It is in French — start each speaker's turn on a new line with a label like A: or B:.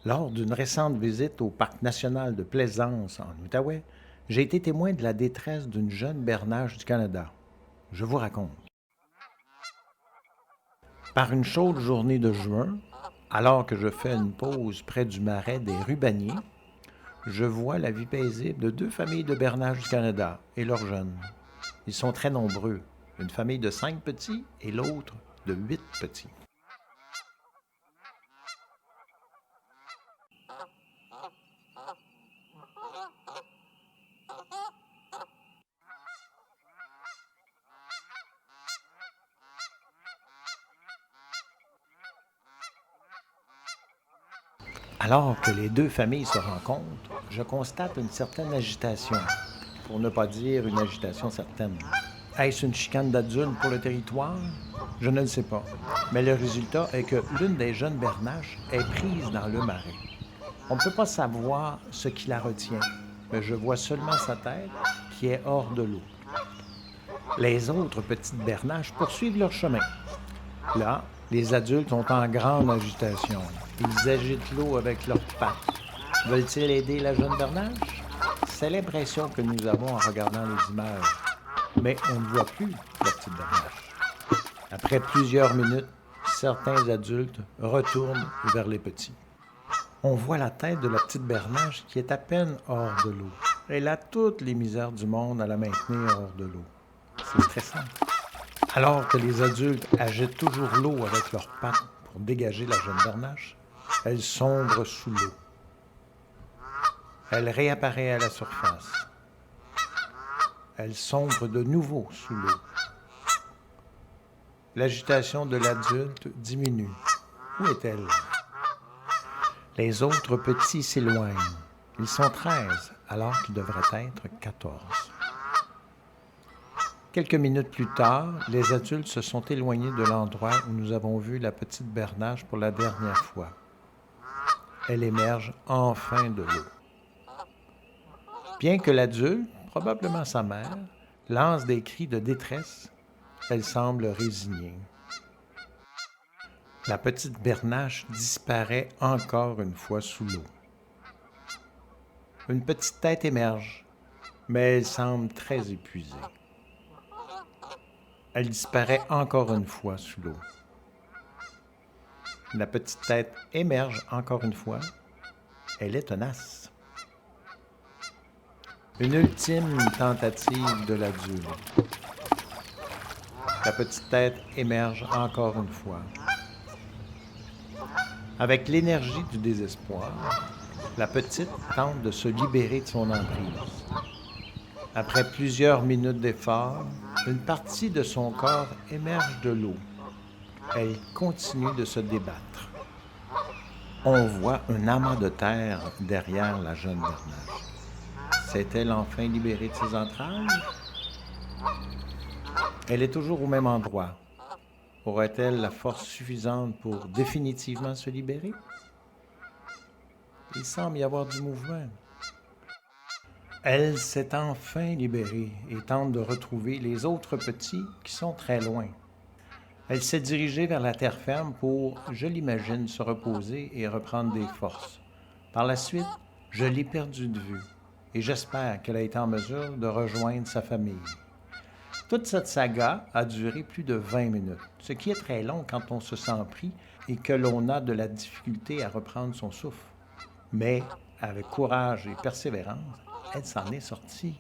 A: Lors d'une récente visite au parc national de Plaisance en Outaouais, j'ai été témoin de la détresse d'une jeune bernache du Canada. Je vous raconte. Par une chaude journée de juin, alors que je fais une pause près du marais des Rubaniers, je vois la vie paisible de deux familles de bernaches du Canada et leurs jeunes. Ils sont très nombreux, une famille de 5 petits et l'autre de 8 petits. Alors que les deux familles se rencontrent, je constate une certaine agitation, pour ne pas dire une agitation certaine. Est-ce une chicane d'adultes pour le territoire? Je ne le sais pas. Mais le résultat est que l'une des jeunes bernaches est prise dans le marais. On ne peut pas savoir ce qui la retient, mais je vois seulement sa tête qui est hors de l'eau. Les autres petites bernaches poursuivent leur chemin. Là, les adultes sont en grande agitation. Ils agitent l'eau avec leurs pattes. Veulent-ils aider la jeune bernache? C'est l'impression que nous avons en regardant les images. Mais on ne voit plus la petite bernache. Après plusieurs minutes, certains adultes retournent vers les petits. On voit la tête de la petite bernache qui est à peine hors de l'eau. Elle a toutes les misères du monde à la maintenir hors de l'eau. C'est stressant. Alors que les adultes agitent toujours l'eau avec leurs pattes pour dégager la jeune bernache, elle sombre sous l'eau. Elle réapparaît à la surface. Elle sombre de nouveau sous l'eau. L'agitation de l'adulte diminue. Où est-elle? Les autres petits s'éloignent. Ils sont 13, alors qu'ils devraient être 14. Quelques minutes plus tard, les adultes se sont éloignés de l'endroit où nous avons vu la petite bernache pour la dernière fois. Elle émerge enfin de l'eau. Bien que l'adulte, probablement sa mère, lance des cris de détresse, elle semble résignée. La petite bernache disparaît encore une fois sous l'eau. Une petite tête émerge, mais elle semble très épuisée. Elle disparaît encore une fois sous l'eau. La petite tête émerge encore une fois. Elle est tenace. Une ultime tentative de l'adulte. La petite tête émerge encore une fois. Avec l'énergie du désespoir, la petite tente de se libérer de son emprise. Après plusieurs minutes d'effort, une partie de son corps émerge de l'eau. Elle continue de se débattre. On voit un amas de terre derrière la jeune bernache. S'est-elle enfin libérée de ses entrailles? Elle est toujours au même endroit. Aurait-elle la force suffisante pour définitivement se libérer? Il semble y avoir du mouvement. Elle s'est enfin libérée et tente de retrouver les autres petits qui sont très loin. Elle s'est dirigée vers la terre ferme pour, je l'imagine, se reposer et reprendre des forces. Par la suite, je l'ai perdue de vue et j'espère qu'elle a été en mesure de rejoindre sa famille. Toute cette saga a duré plus de 20 minutes, ce qui est très long quand on se sent pris et que l'on a de la difficulté à reprendre son souffle. Mais, avec courage et persévérance, elle s'en est sortie.